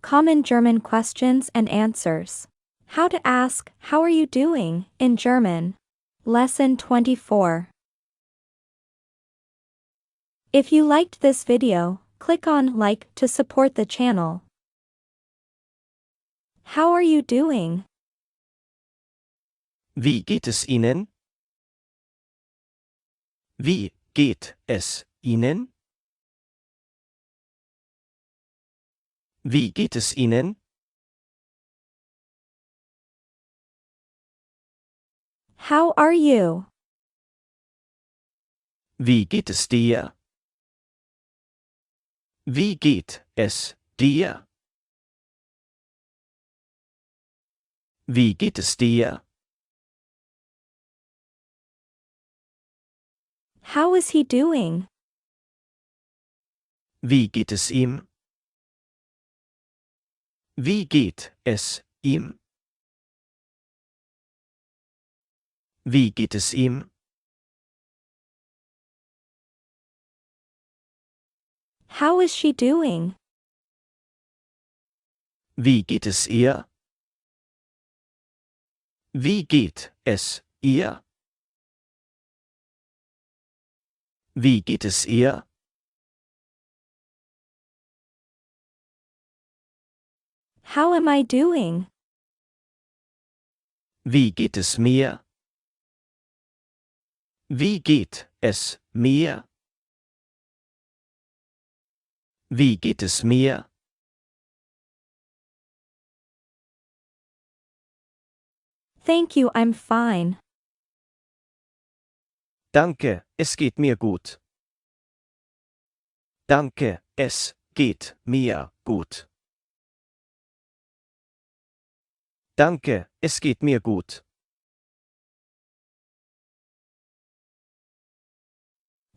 Common German questions and answers. How to ask, "How are you doing?" in German. Lesson 24. If you liked this video, click on like to support the channel. How are you doing? Wie geht es Ihnen? Wie geht es Ihnen? Wie geht es Ihnen? How are you? Wie geht es dir? Wie geht es dir? Wie geht es dir? How is he doing? Wie geht es ihm? Wie geht es ihm? Wie geht es ihm? How is she doing? Wie geht es ihr? Wie geht es ihr? Wie geht es ihr? How am I doing? Wie geht es mir? Wie geht es mir? Wie geht es mir? Thank you, I'm fine. Danke, es geht mir gut. Danke, es geht mir gut. Danke, es geht mir gut.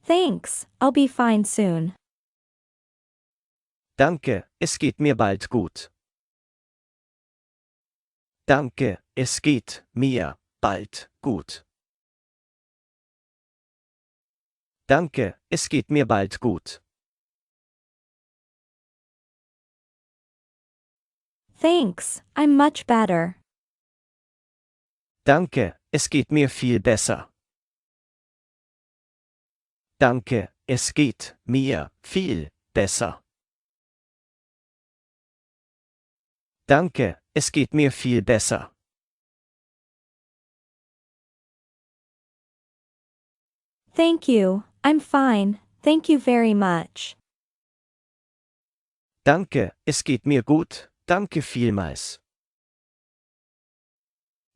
Thanks, I'll be fine soon. Danke, es geht mir bald gut. Danke, es geht mir bald gut. Danke, es geht mir bald gut. Thanks, I'm much better. Danke, es geht mir viel besser. Danke, es geht mir viel besser. Danke, es geht mir viel besser. Thank you, I'm fine, thank you very much. Danke, es geht mir gut, danke vielmals.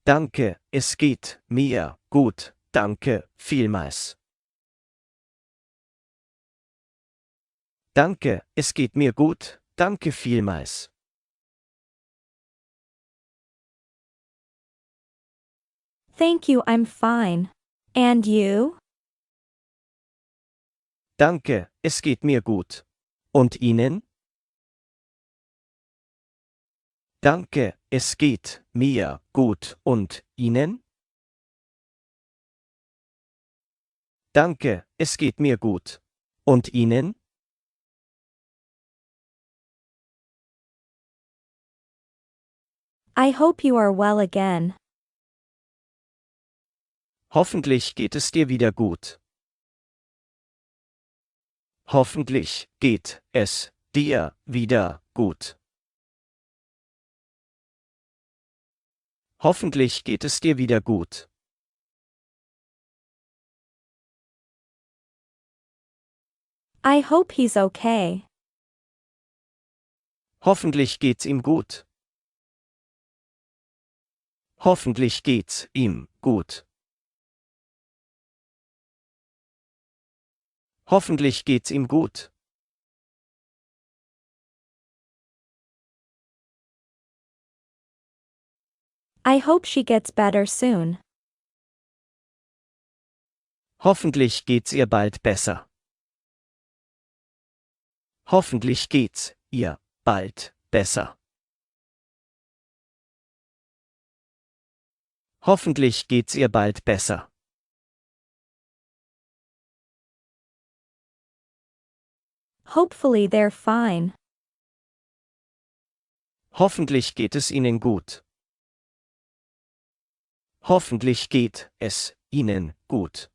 Danke, es geht mir gut, danke vielmals. Danke, es geht mir gut, danke vielmals. Thank you, I'm fine. And you? Danke, es geht mir gut. Und Ihnen? Danke, es geht mir gut. Und Ihnen? Danke, es geht mir gut. Und Ihnen? I hope you are well again. Hoffentlich geht es dir wieder gut. Hoffentlich geht es dir wieder gut. Hoffentlich geht es dir wieder gut. I hope he's okay. Hoffentlich geht's ihm gut. Hoffentlich geht's ihm gut. Hoffentlich geht's ihm gut. I hope she gets better soon. Hoffentlich geht's ihr bald besser. Hoffentlich geht's ihr bald besser. Hoffentlich geht's ihr bald besser. Hopefully they're fine. Hoffentlich geht es Ihnen gut. Hoffentlich geht es Ihnen gut.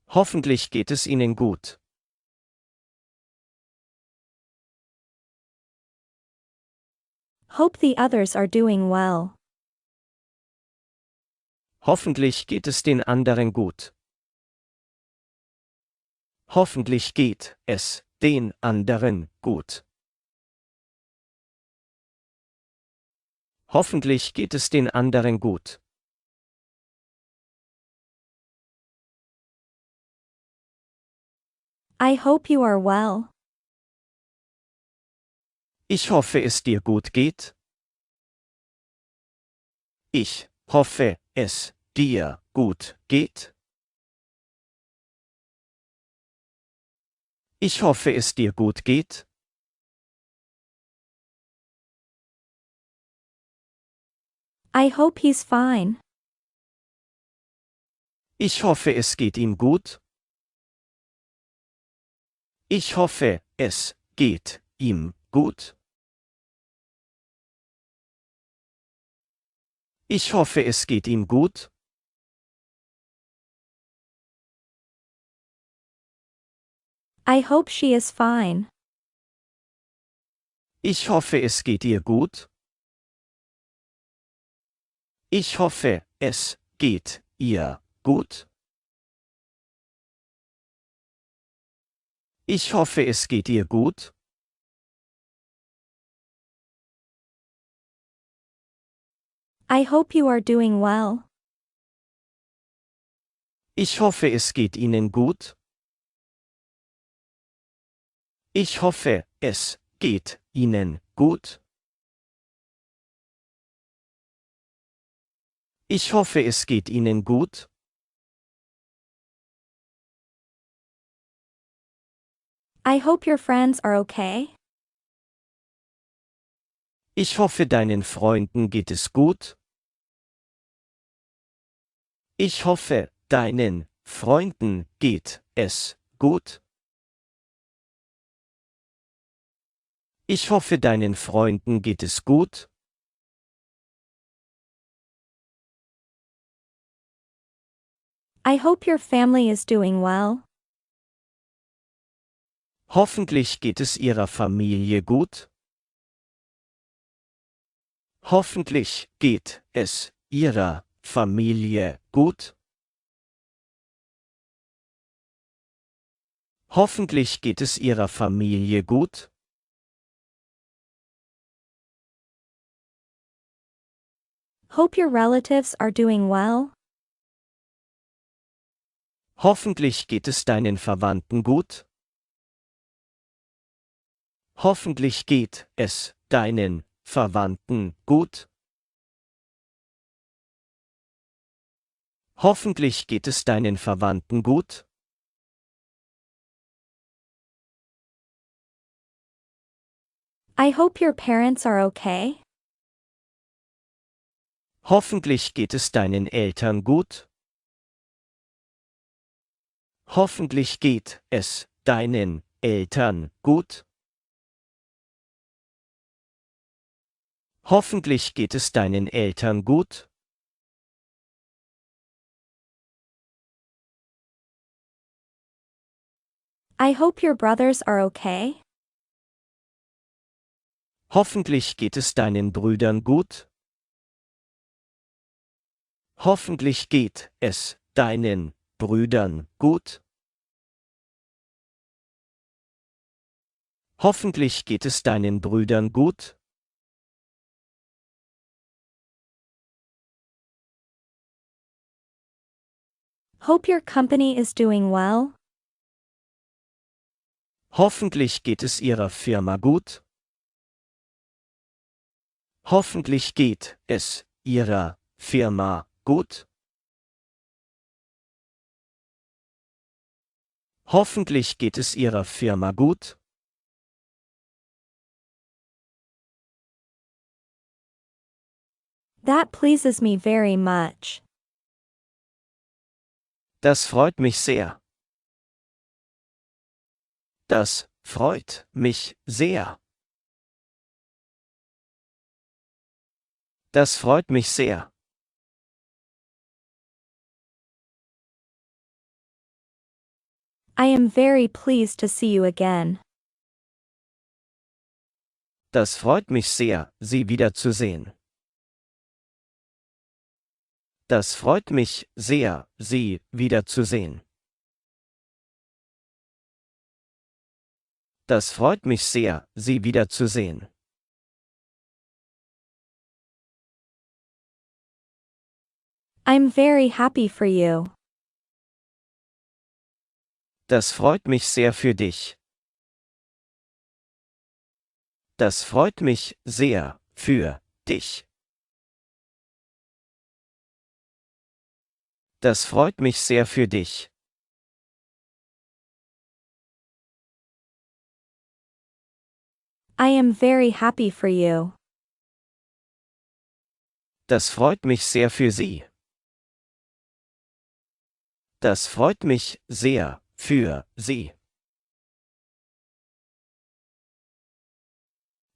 Hoffentlich geht es Ihnen gut. Hope the others are doing well. Hoffentlich geht es den anderen gut. Hoffentlich geht es den anderen gut. Hoffentlich geht es den anderen gut. I hope you are well. Ich hoffe, es dir gut geht. Ich hoffe, es dir gut geht. Ich hoffe, es dir gut geht. I hope he's fine. Ich hoffe, es geht ihm gut. Ich hoffe, es geht ihm gut. Ich hoffe, es geht ihm gut. I hope she is fine. Ich hoffe, es geht ihr gut. Ich hoffe, es geht ihr gut. Ich hoffe, es geht ihr gut. I hope you are doing well. Ich hoffe, es geht Ihnen gut. Ich hoffe, es geht Ihnen gut. Ich hoffe, es geht Ihnen gut. I hope your friends are okay. Ich hoffe, deinen Freunden geht es gut. Ich hoffe, deinen Freunden geht es gut. Ich hoffe, deinen Freunden geht es gut. I hope your family is doing well. Hoffentlich geht es Ihrer Familie gut. Hoffentlich geht es Ihrer Familie gut. Hoffentlich geht es Ihrer Familie gut. Hope your relatives are doing well. Hoffentlich geht es deinen Verwandten gut. Hoffentlich geht es deinen Verwandten gut. Hoffentlich geht es deinen Verwandten gut. I hope your parents are okay. Hoffentlich geht es deinen Eltern gut. Hoffentlich geht es deinen Eltern gut. Hoffentlich geht es deinen Eltern gut. I hope your brothers are okay. Hoffentlich geht es deinen Brüdern gut. Hoffentlich geht es deinen Brüdern gut. Hoffentlich geht es deinen Brüdern gut. Hope your company is doing well. Hoffentlich geht es Ihrer Firma gut. Hoffentlich geht es Ihrer Firma gut. Hoffentlich geht es Ihrer Firma gut. That pleases me very much. Das freut mich sehr. Das freut mich sehr. Das freut mich sehr. I am very pleased to see you again. Das freut mich sehr, Sie wiederzusehen. Das freut mich sehr, Sie wiederzusehen. Das freut mich sehr, Sie wiederzusehen. I'm very happy for you. Das freut mich sehr für dich. Das freut mich sehr für dich. Das freut mich sehr für dich. I am very happy for you. Das freut mich sehr für Sie. Das freut mich sehr für Sie.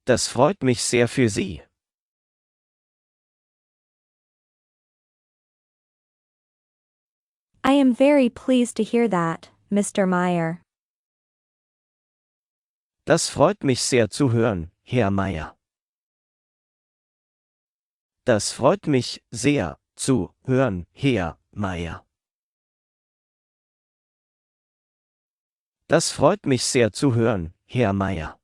Das freut mich sehr für Sie. I am very pleased to hear that, Mr. Meyer. Das freut mich sehr zu hören, Herr Meier. Das freut mich sehr zu hören, Herr Meier. Das freut mich sehr zu hören, Herr Meier.